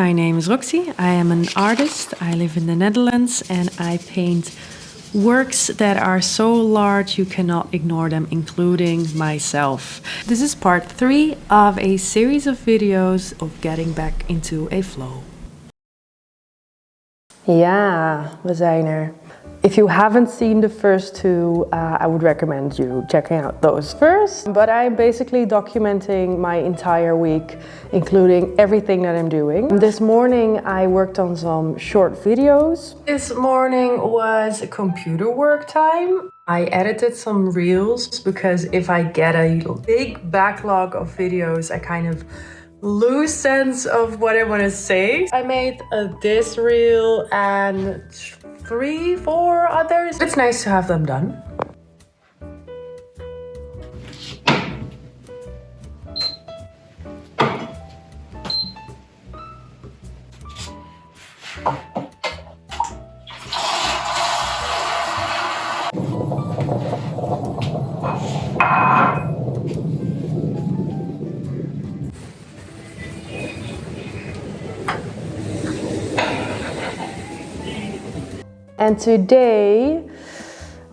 my name is Roxy. I am an artist. I live in the Netherlands and I paint works that are so large you cannot ignore them, including myself. This is part 3 of a series of videos of getting back into a flow. Ja, we zijn er. If you haven't seen the first two, I would recommend you checking out those first. But I'm basically documenting my entire week, including everything that I'm doing. This morning I worked on some short videos. This morning was computer work time. I edited some reels because if I get a big backlog of videos, I kind of lose sense of what I want to say. I made this reel and 3-4 others. It's nice to have them done. And today,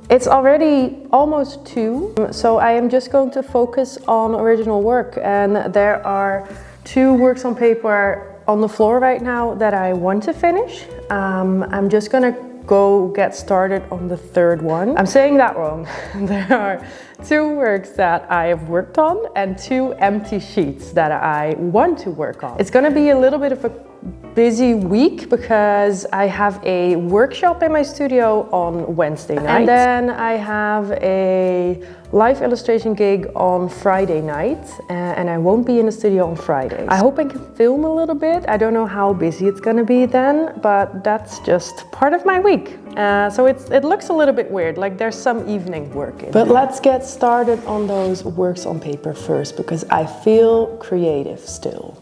it's already almost 2, so I am just going to focus on original work. And there are 2 works on paper on the floor right now that I want to finish. I'm just gonna go get started on the 3rd one. I'm saying that wrong. There are 2 works that I have worked on and 2 empty sheets that I want to work on. It's gonna be a little bit of a busy week because I have a workshop in my studio on Wednesday night. And then I have a live illustration gig on Friday night and I won't be in the studio on Friday. I hope I can film a little bit. I don't know how busy it's gonna be then, but that's just part of my week. So it looks a little bit weird, like there's some evening work in. But let's get started on those works on paper first because I feel creative still.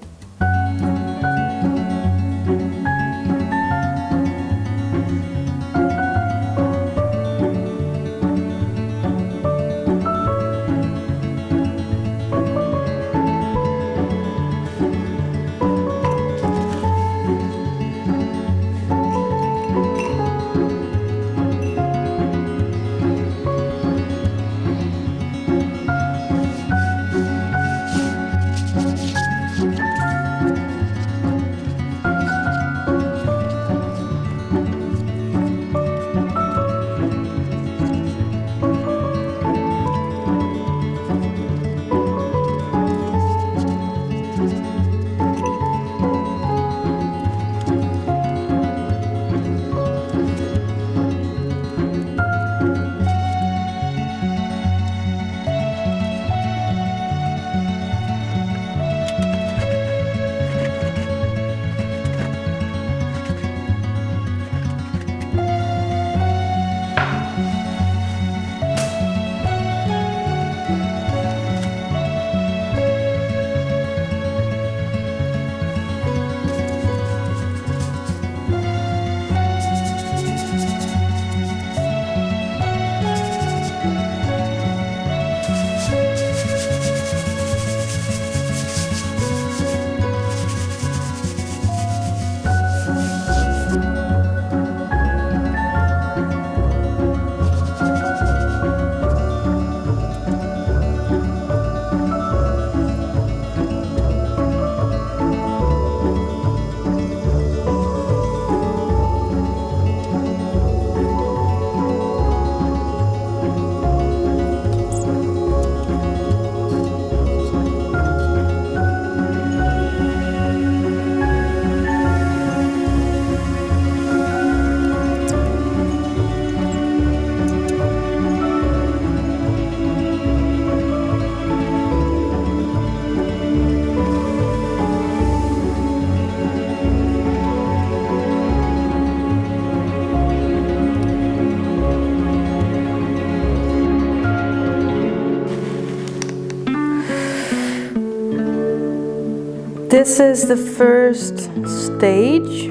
This is the first stage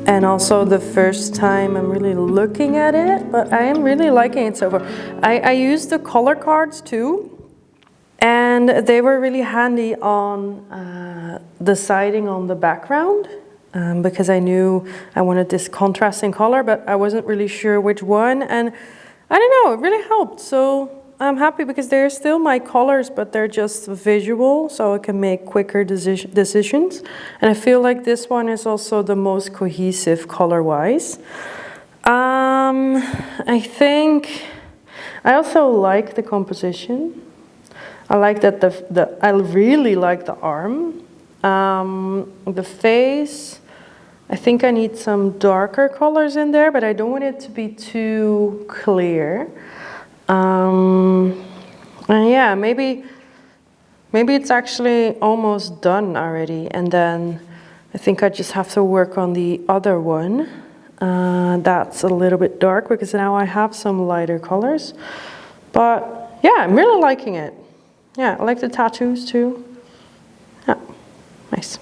and also the first time I'm really looking at it, but I am really liking it so far. I used the color cards too, and they were really handy on deciding on the background. because I knew I wanted this contrasting color, but I wasn't really sure which one. And I don't know, it really helped. So I'm happy because they're still my colors, but they're just visual, so I can make quicker decisions. And I feel like this one is also the most cohesive color-wise. I think I also like the composition. I like that I really like the arm. The face, I think I need some darker colors in there, but I don't want it to be too clear. And yeah, maybe it's actually almost done already, and then I think I just have to work on the other one. That's a little bit dark because now I have some lighter colors. But yeah, I'm really liking it. Yeah, I like the tattoos too. Yeah, nice.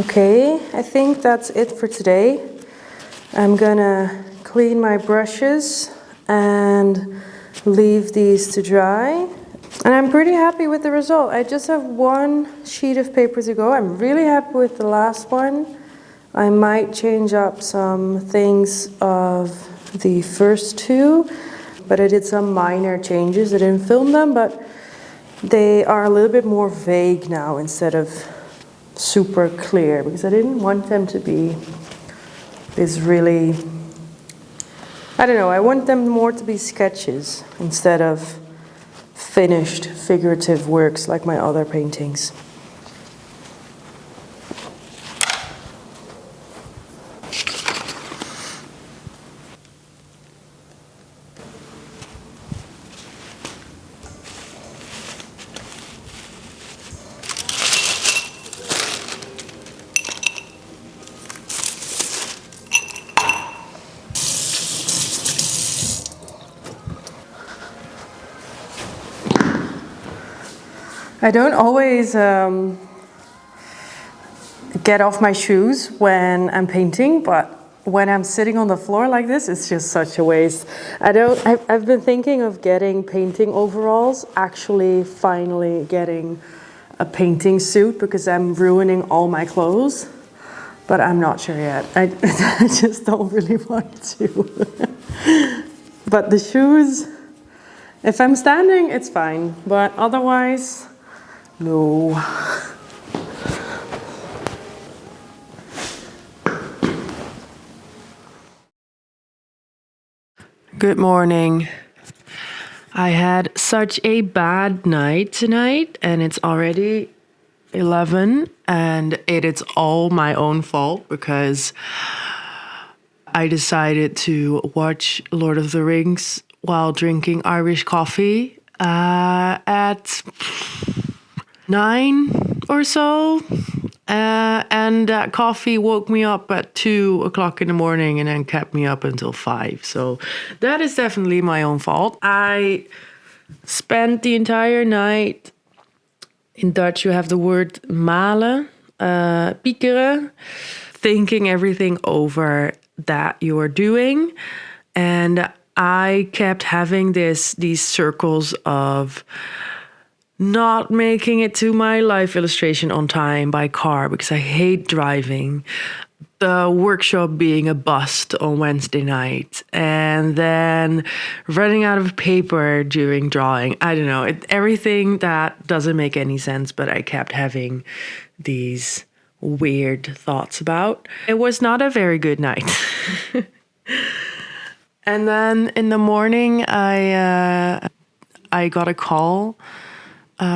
Okay, I think that's it for today. I'm gonna clean my brushes and leave these to dry. And I'm pretty happy with the result. I just have one sheet of paper to go. I'm really happy with the last one. I might change up some things of the first two, but I did some minor changes. I didn't film them, but they are a little bit more vague now instead of super clear, because I didn't want them to be this really, I don't know, I want them more to be sketches instead of finished figurative works like my other paintings. I don't always get off my shoes when I'm painting, but when I'm sitting on the floor like this, it's just such a waste. I've been thinking of getting painting overalls, actually finally getting a painting suit, because I'm ruining all my clothes, but I'm not sure yet. I just don't really want to. But the shoes, if I'm standing, it's fine, but otherwise, no. Good morning. I had such a bad night tonight, and it's already 11, and it's all my own fault because I decided to watch Lord of the Rings while drinking Irish coffee at 9 or so. And that coffee woke me up at 2 o'clock in the morning and then kept me up until 5. So that is definitely my own fault. I spent the entire night In Dutch, you have the word malen, piekeren, thinking everything over that you are doing. And I kept having these circles of not making it to my live illustration on time by car because I hate driving. The workshop being a bust on Wednesday night, and then running out of paper during drawing. I don't know, everything that doesn't make any sense, but I kept having these weird thoughts about. It was not a very good night. And then in the morning, I got a call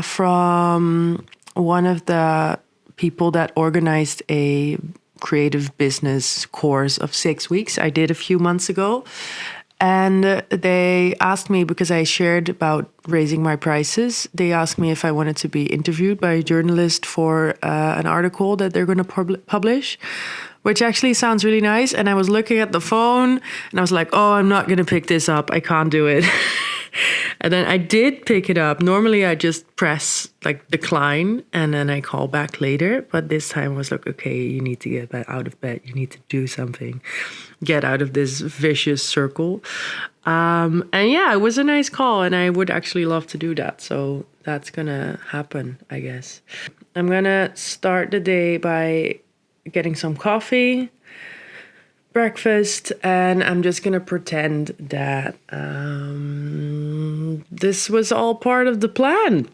from one of the people that organized a creative business course of 6 weeks I did a few months ago. And they asked me, because I shared about raising my prices, they asked me if I wanted to be interviewed by a journalist for an article that they're going to publish, which actually sounds really nice. And I was looking at the phone and I was like, oh, I'm not going to pick this up. I can't do it. And then I did pick it up. Normally I just press like decline and then I call back later. But this time I was like, okay, you need to get out of bed. You need to do something. Get out of this vicious circle. And yeah, it was a nice call and I would actually love to do that. So that's gonna happen, I guess. I'm gonna start the day by getting some coffee, breakfast, and I'm just gonna pretend that this was all part of the plan.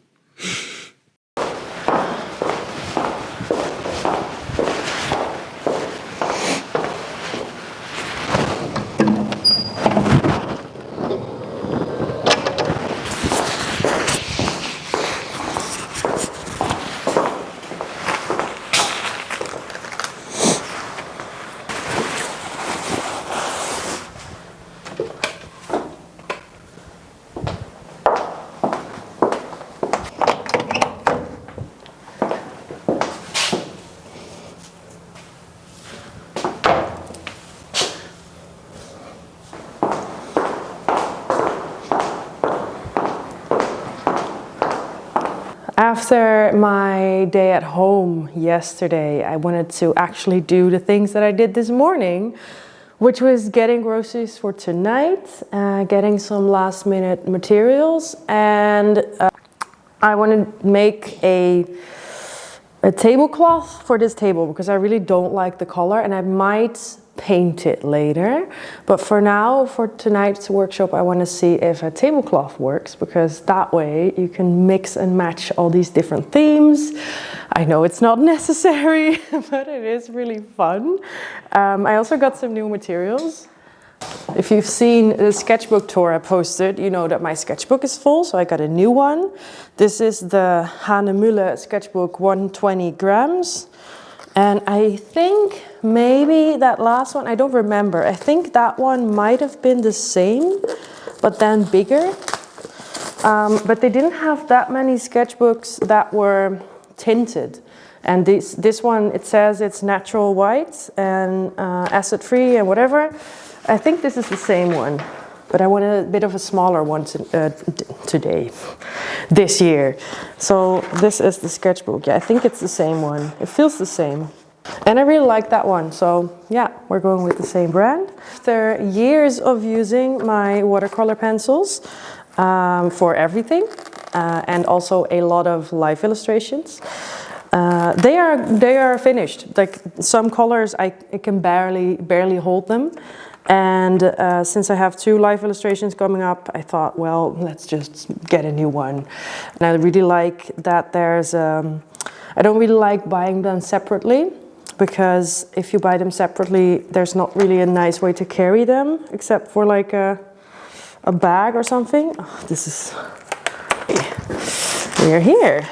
After my day at home yesterday, I wanted to actually do the things that I did this morning, which was getting groceries for tonight, getting some last minute materials, and I want to make a tablecloth for this table because I really don't like the color and I might paint it later. But for now, for tonight's workshop, I want to see if a tablecloth works because that way you can mix and match all these different themes. I know it's not necessary, but it is really fun. I also got some new materials. If you've seen the sketchbook tour I posted, you know that my sketchbook is full, so I got a new one. This is the Hanemühle sketchbook 120 grams. And I think maybe that last one, I don't remember. I think that one might have been the same, but then bigger. But they didn't have that many sketchbooks that were tinted. And this one, it says it's natural white and acid-free and whatever. I think this is the same one, but I wanted a bit of a smaller one this year. So this is the sketchbook. Yeah, I think it's the same one. It feels the same. And I really like that one. So yeah, we're going with the same brand. After years of using my watercolor pencils for everything and also a lot of live illustrations, they are finished. Like some colors I can barely hold them. And since I have 2 live illustrations coming up, I thought, well, let's just get a new one. And I really like that there's, I don't really like buying them separately, because if you buy them separately, there's not really a nice way to carry them, except for like a bag or something. Oh, we're here.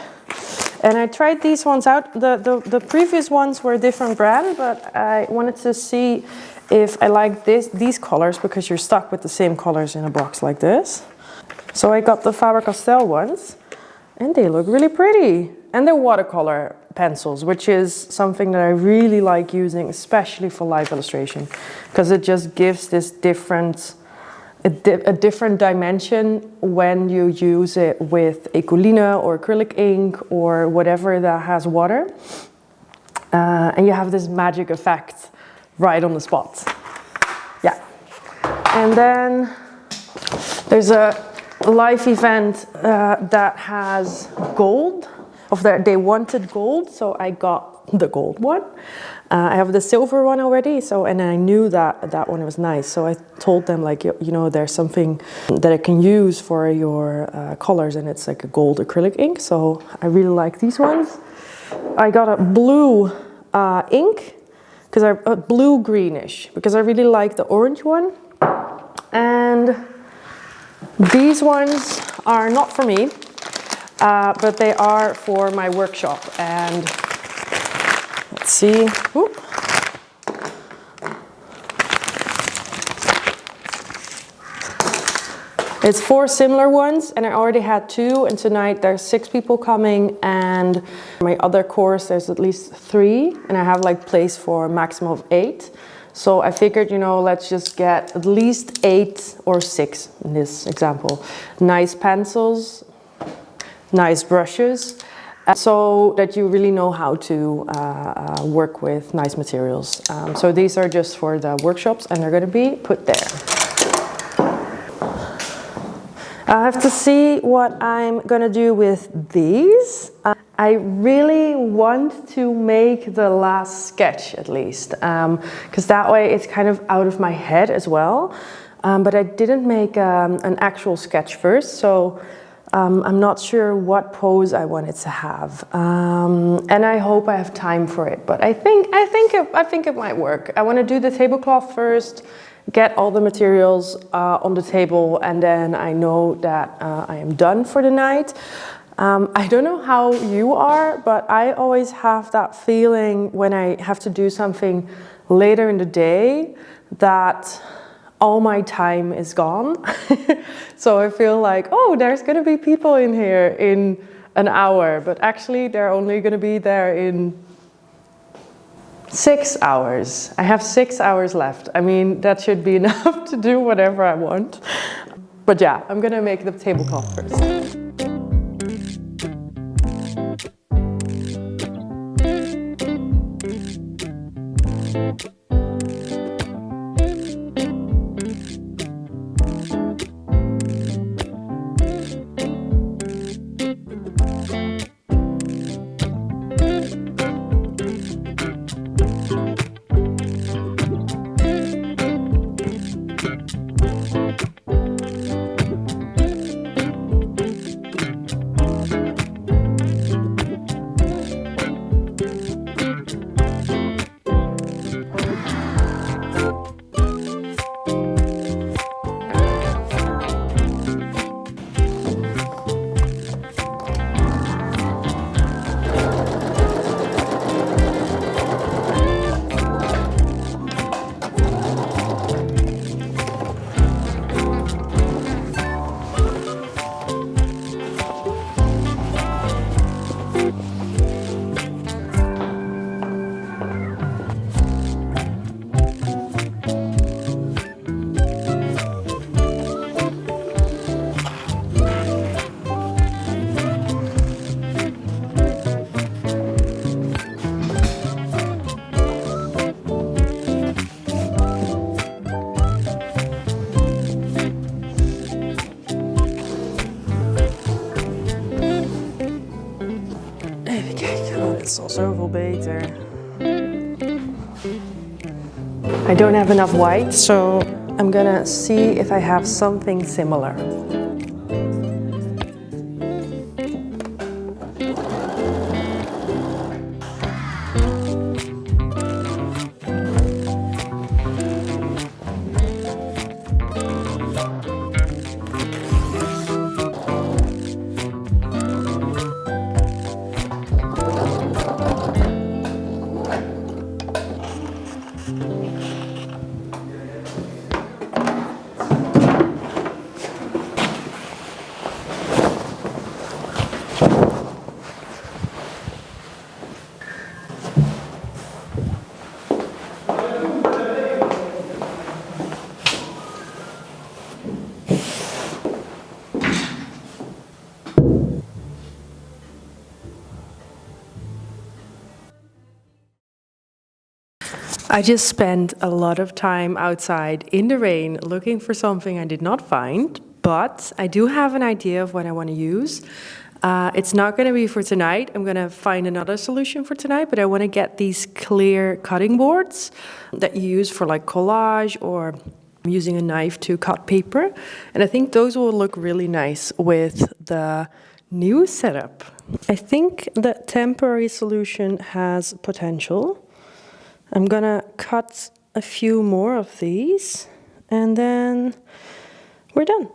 And I tried these ones out. The previous ones were a different brand, but I wanted to see if I like these colors, because you're stuck with the same colors in a box like this. So I got the Faber-Castell ones, and they look really pretty. And they're watercolor pencils, which is something that I really like using, especially for live illustration, because it just gives this different a different dimension when you use it with Ecoline or acrylic ink or whatever that has water. And you have this magic effect right on the spot. Yeah. And then there's a live event that has gold. They wanted gold, so I got the gold one. I have the silver one already, and I knew that one was nice. So I told them, like, you know, there's something that I can use for your colors, and it's like a gold acrylic ink. So I really like these ones. I got a blue ink, blue greenish, because I really like the orange one. And these ones are not for me, but they are for my workshop. And let's see. Ooh. It's 4 similar ones, and I already had 2, and tonight there's 6 people coming, and my other course there's at least 3, and I have like place for a maximum of 8. So I figured, you know, let's just get at least 8 or 6 in this example. Nice pencils, nice brushes, so that you really know how to work with nice materials. So these are just for the workshops, and they're going to be put there. I have to see what I'm going to do with these. I really want to make the last sketch at least, because that way it's kind of out of my head as well. But I didn't make an actual sketch first, so I'm not sure what pose I want it to have, and I hope I have time for it. But I think it might work. I want to do the tablecloth first, get all the materials on the table, and then I know that I am done for the night. I don't know how you are, but I always have that feeling when I have to do something later in the day that all my time is gone. So I feel like, oh, there's going to be people in here in an hour, but actually they're only going to be there in 6 hours. I have 6 hours left. I mean, that should be enough to do whatever I want. But yeah, I'm going to make the tablecloth first. Zoveel beter. I don't have enough white, so I'm gonna see if I have something similar. I just spent a lot of time outside in the rain looking for something I did not find, but I do have an idea of what I want to use. It's not going to be for tonight. I'm going to find another solution for tonight, but I want to get these clear cutting boards that you use for like collage or using a knife to cut paper. And I think those will look really nice with the new setup. I think the temporary solution has potential. I'm gonna cut a few more of these and then we're done.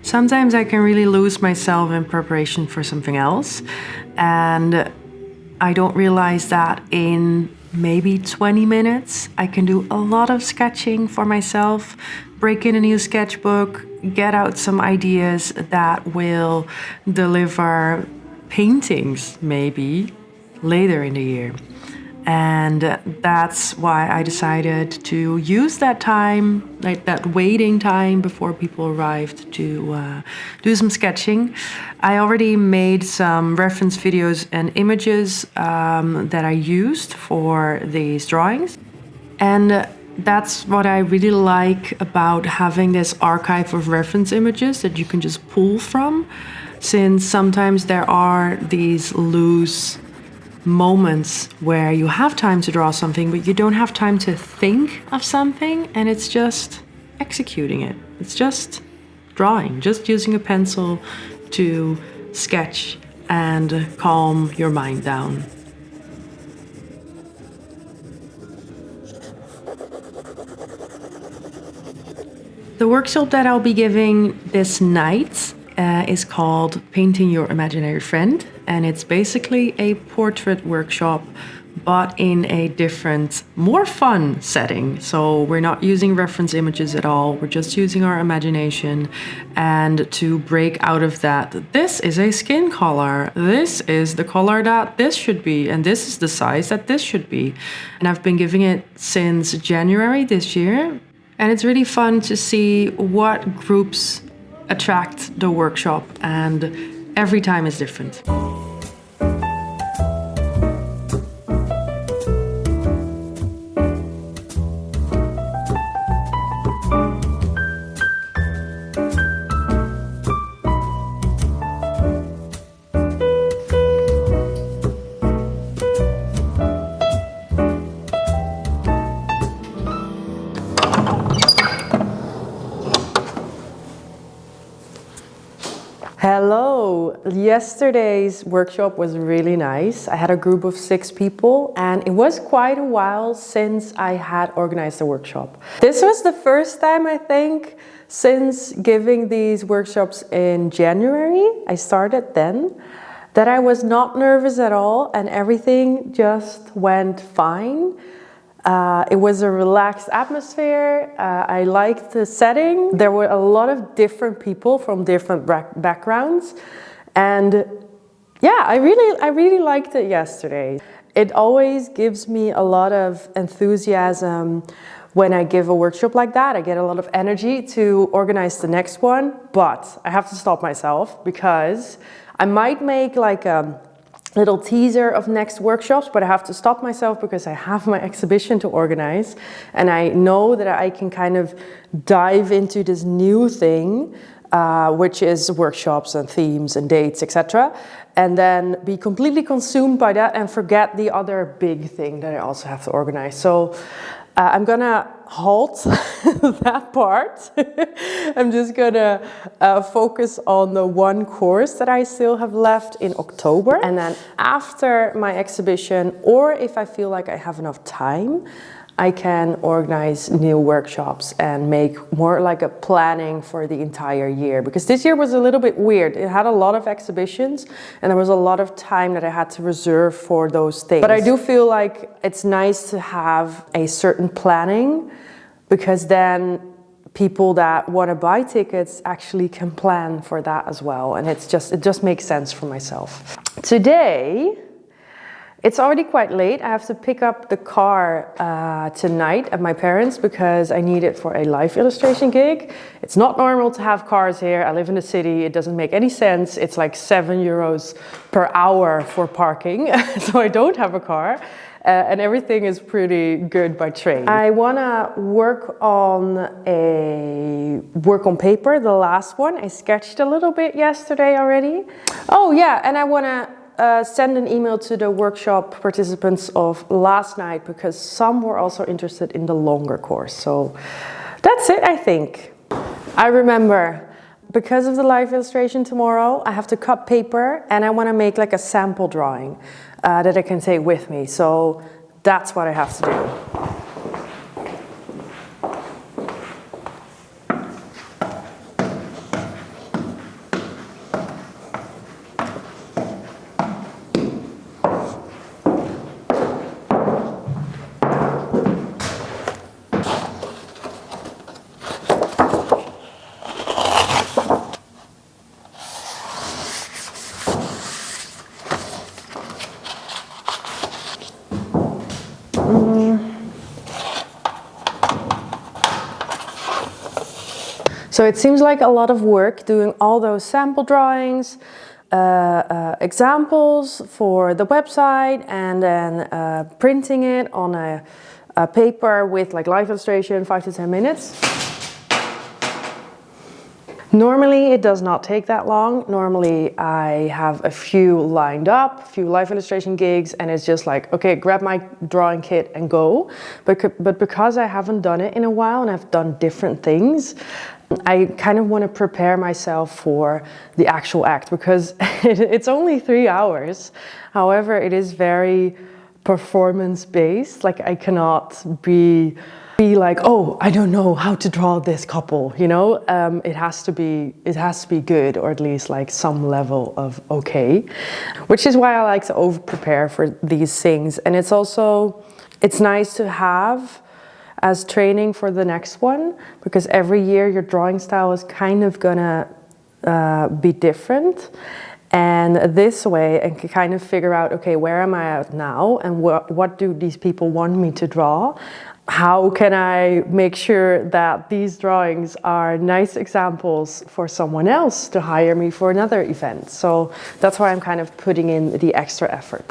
Sometimes I can really lose myself in preparation for something else, and I don't realize that in maybe 20 minutes I can do a lot of sketching for myself, break in a new sketchbook, get out some ideas that will deliver paintings maybe later in the year. And that's why I decided to use that time, like that waiting time before people arrived, to do some sketching. I already made some reference videos and images that I used for these drawings. And that's what I really like about having this archive of reference images that you can just pull from, since sometimes there are these loose moments where you have time to draw something, but you don't have time to think of something, and it's just executing it. It's just drawing, just using a pencil to sketch and calm your mind down. The workshop that I'll be giving this night is called Painting Your Imaginary Friend, and it's basically a portrait workshop but in a different, more fun setting. So we're not using reference images at all, we're just using our imagination, and to break out of that, this is a skin color, this is the color that this should be, and this is the size that this should be. And I've been giving it since January this year, and it's really fun to see what groups attract the workshop, and every time is different. Hello! Yesterday's workshop was really nice. I had a group of 6 people, and it was quite a while since I had organized a workshop. This was the first time, I think, since giving these workshops in January, I started then, that I was not nervous at all and everything just went fine. It was a relaxed atmosphere. I liked the setting. There were a lot of different people from different backgrounds, and yeah, I really liked it yesterday. It always gives me a lot of enthusiasm when I give a workshop like that. I get a lot of energy to organize the next one, but I have to stop myself because I might make like a little teaser of next workshops, but I have to stop myself because I have my exhibition to organize, and I know that I can kind of dive into this new thing, which is workshops and themes and dates, etc., and then be completely consumed by that and forget the other big thing that I also have to organize. So I'm gonna halt that part. I'm just gonna focus on the one course that I still have left in October. And then after my exhibition, or if I feel like I have enough time, I can organize new workshops and make more like a planning for the entire year. Because this year was a little bit weird. It had a lot of exhibitions and there was a lot of time that I had to reserve for those things. But I do feel like it's nice to have a certain planning, because then people that want to buy tickets actually can plan for that as well. And it just makes sense for myself. Today, it's already quite late. I have to pick up the car tonight at my parents' because I need it for a live illustration gig. It's not normal to have cars here. I live in the city. It doesn't make any sense. It's like €7 per hour for parking. So I don't have a car. And everything is pretty good by train. I want to work on paper, the last one. I sketched a little bit yesterday already. Oh yeah, and I want to send an email to the workshop participants of last night, because some were also interested in the longer course. So that's it, I think. I remember, because of the live illustration tomorrow, I have to cut paper and I want to make like a sample drawing that I can take with me. So that's what I have to do. So it seems like a lot of work doing all those sample drawings, examples for the website, and then printing it on a paper with like live illustration, 5 to 10 minutes. Normally it does not take that long. Normally I have a few lined up, a few live illustration gigs, and it's just like, okay, grab my drawing kit and go. But because I haven't done it in a while and I've done different things, I kind of want to prepare myself for the actual act, because it's only 3 hours. However, it is very performance based. Like I cannot be like, oh, I don't know how to draw this couple, you know. It has to be good, or at least like some level of okay, which is why I like to over prepare for these things. And it's nice to have as training for the next one, because every year your drawing style is kind of gonna be different. And this way I can kind of figure out, okay, where am I at now, and what do these people want me to draw? How can I make sure that these drawings are nice examples for someone else to hire me for another event? So that's why I'm kind of putting in the extra effort.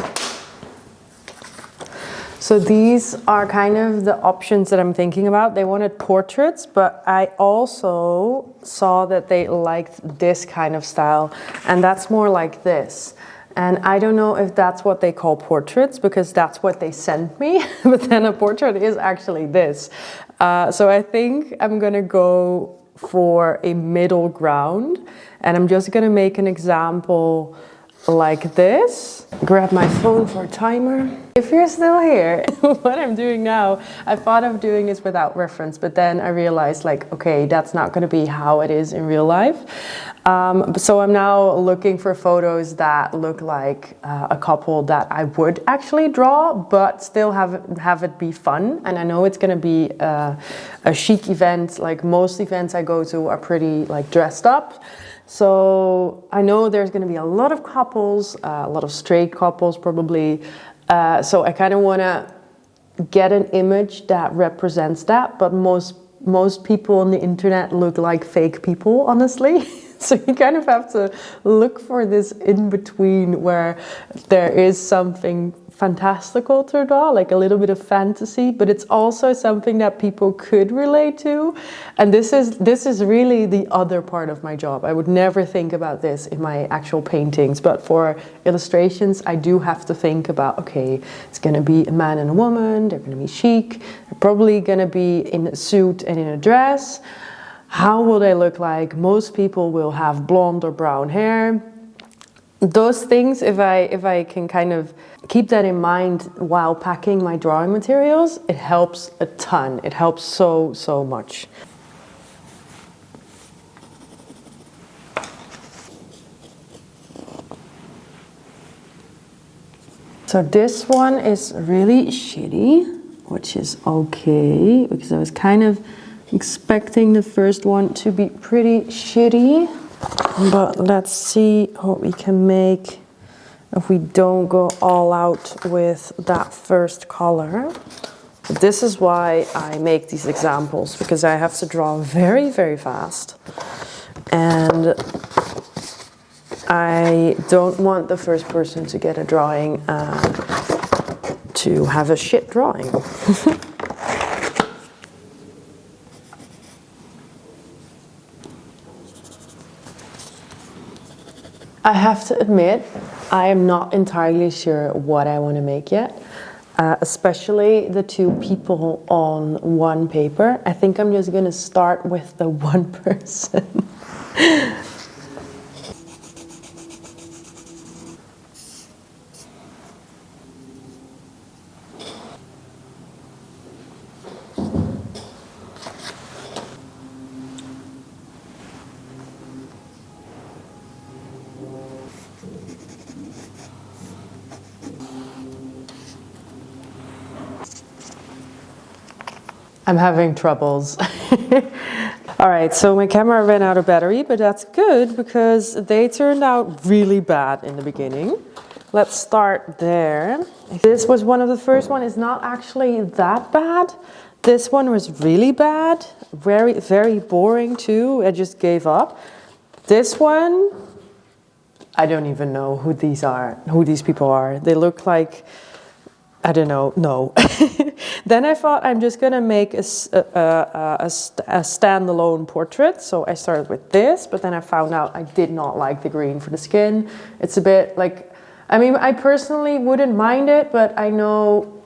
So these are kind of the options that I'm thinking about. They wanted portraits, but I also saw that they liked this kind of style, and that's more like this. And I don't know if that's what they call portraits, because that's what they sent me, but then a portrait is actually this. So I think I'm gonna go for a middle ground, and I'm just gonna make an example like this. Grab my phone for a timer. If you're still here, what I'm doing now, I thought of doing this without reference, but then I realized like, okay, that's not gonna be how it is in real life. So I'm now looking for photos that look like a couple that I would actually draw, but still have it be fun. And I know it's gonna be a chic event. Like most events I go to are pretty like dressed up. So I know there's going to be a lot of couples, a lot of straight couples probably. So I kind of want to get an image that represents that. But most people on the internet look like fake people, honestly. So you kind of have to look for this in between where there is something fantastical to draw, like a little bit of fantasy, but it's also something that people could relate to. And this is really the other part of my job. I would never think about this in my actual paintings, but for illustrations, I do have to think about, okay, it's gonna be a man and a woman, they're gonna be chic, they're probably gonna be in a suit and in a dress. How will they look like? Most people will have blonde or brown hair. Those things, if I can kind of keep that in mind while packing my drawing materials, it helps a ton. It helps so much. So this one is really shitty, which is okay, because I was kind of expecting the first one to be pretty shitty. But let's see what we can make if we don't go all out with that first color. This is why I make these examples, because I have to draw very, very fast. And I don't want the first person to get a drawing to have a shit drawing. I have to admit, I am not entirely sure what I want to make yet, especially the two people on one paper. I think I'm just going to start with the one person. I'm having troubles. All right, so my camera ran out of battery, but that's good because they turned out really bad in the beginning. Let's start there. This was one of the first one. It's not actually that bad. This one was really bad, very, very boring too. I just gave up. This one, I don't even know who these people are. They look like, I don't know, no. Then I thought I'm just gonna make a standalone portrait. So I started with this, but then I found out I did not like the green for the skin. It's a bit like, I mean, I personally wouldn't mind it, but I know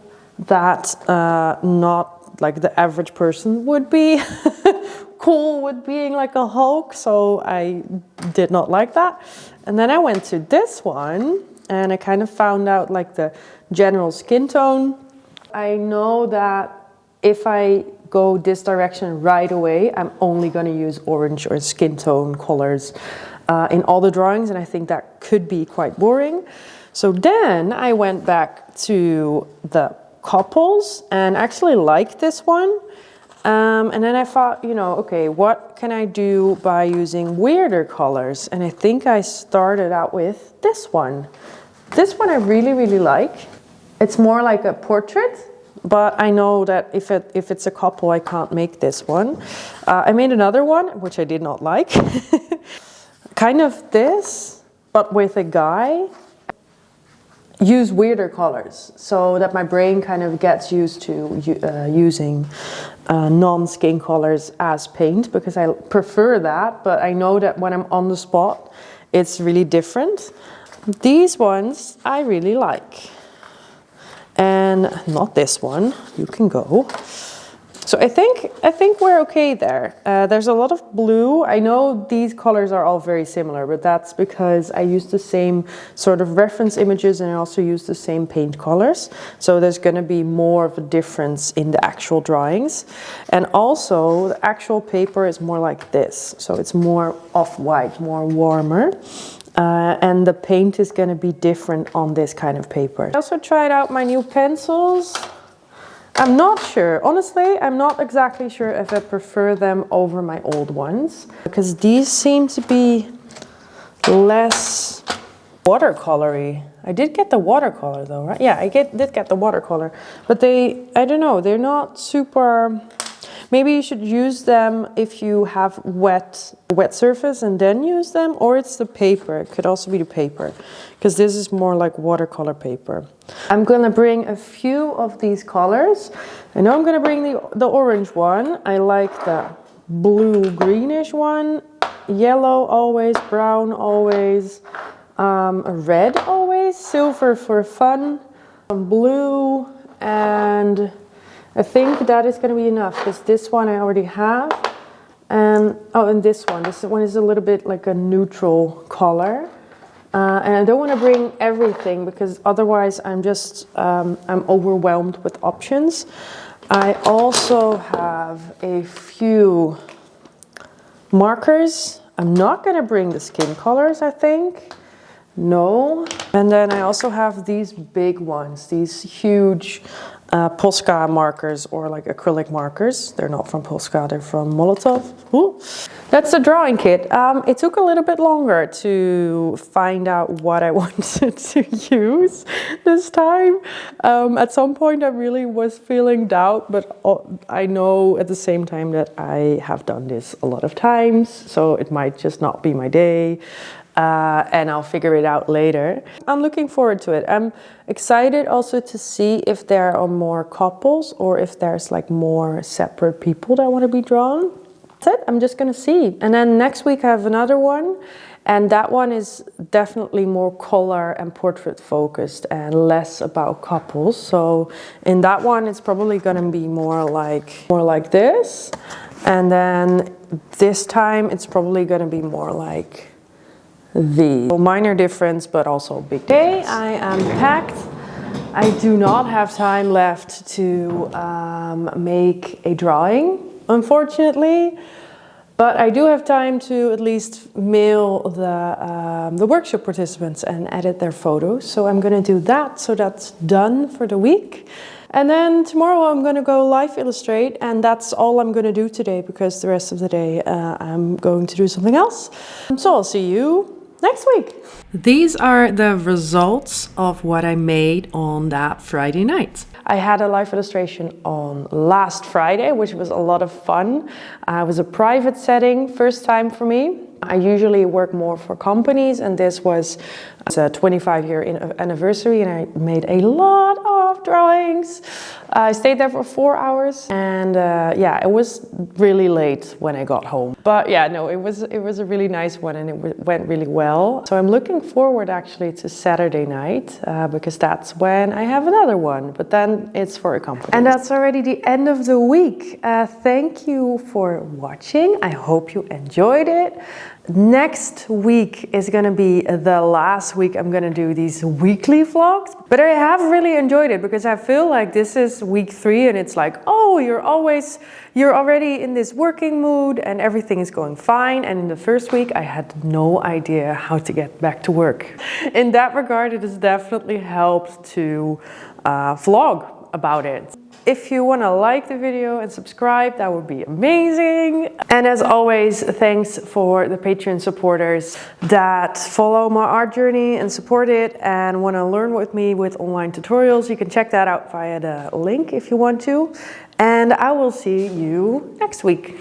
that not like the average person would be cool with being like a Hulk. So I did not like that. And then I went to this one and I kind of found out like the general skin tone. I know that if I go this direction right away, I'm only going to use orange or skin tone colors in all the drawings, and I think that could be quite boring. So then I went back to the couples and actually liked this one. And then I thought, you know, okay, what can I do by using weirder colors? And I think I started out with this one. This one I really, really like. It's more like a portrait, but I know that if it's a couple, I can't make this one. I made another one, which I did not like. Kind of this, but with a guy. Use weirder colors so that my brain kind of gets used to using non-skin colors as paint, because I prefer that, but I know that when I'm on the spot, it's really different. These ones I really like. And not this one, you can go. So I think we're okay there. There's a lot of blue. I know these colors are all very similar, but that's because I use the same sort of reference images and I also use the same paint colors. So there's gonna be more of a difference in the actual drawings. And also the actual paper is more like this. So it's more off-white, more warmer. And the paint is going to be different on this kind of paper. I also tried out my new pencils. I'm not sure. Honestly, I'm not exactly sure if I prefer them over my old ones, because these seem to be less watercolory. I did get the watercolor though, right? Yeah, I did get the watercolor. But I don't know, they're not super... Maybe you should use them if you have wet surface and then use them, or it's the paper. It could also be the paper, because this is more like watercolor paper. I'm gonna bring a few of these colors. I know I'm gonna bring the orange one. I like the blue greenish one, yellow always, brown always, red always, silver for fun, blue, and I think that is going to be enough, because this one I already have. And this one is a little bit like a neutral color. And I don't want to bring everything, because otherwise I'm overwhelmed with options. I also have a few markers. I'm not going to bring the skin colors, I think. No. And then I also have these big ones, these huge Posca markers, or like acrylic markers. They're not from Posca, they're from Molotov. Ooh. That's the drawing kit. It took a little bit longer to find out what I wanted to use this time. At some point I really was feeling doubt, but I know at the same time that I have done this a lot of times, so it might just not be my day. And I'll figure it out later. I'm looking forward to it. I'm excited also to see if there are more couples, or if there's like more separate people that want to be drawn. That's it. I'm just gonna see. And then next week I have another one, and that one is definitely more color and portrait focused and less about couples. So in that one it's probably gonna be more like this. And then this time it's probably gonna be more like the minor difference, but also big difference. Today I am packed. I do not have time left to make a drawing, unfortunately, but I do have time to at least mail the workshop participants and edit their photos. So I'm gonna do that, so that's done for the week. And then tomorrow I'm gonna go live illustrate, and that's all I'm gonna do today, because the rest of the day I'm going to do something else. So I'll see you next week. These are the results of what I made on that Friday night. I had a live illustration on last Friday, which was a lot of fun. It was a private setting, first time for me. I usually work more for companies, and this was a 25-year anniversary, and I made a lot of drawings. I stayed there for 4 hours, and yeah, it was really late when I got home. But yeah, no, it was a really nice one, and it went really well. So I'm looking forward actually to Saturday night, because that's when I have another one, but then it's for a company. And that's already the end of the week. Thank you for watching. I hope you enjoyed it. Next week is gonna be the last week I'm gonna do these weekly vlogs, but I have really enjoyed it, because I feel like this is week 3, and it's like, oh, you're already in this working mood and everything is going fine. And in the first week I had no idea how to get back to work. In that regard, it has definitely helped to vlog about it. If you want to like the video and subscribe, that would be amazing. And as always, thanks for the Patreon supporters that follow my art journey and support it and want to learn with me with online tutorials. You can check that out via the link if you want to. And I will see you next week.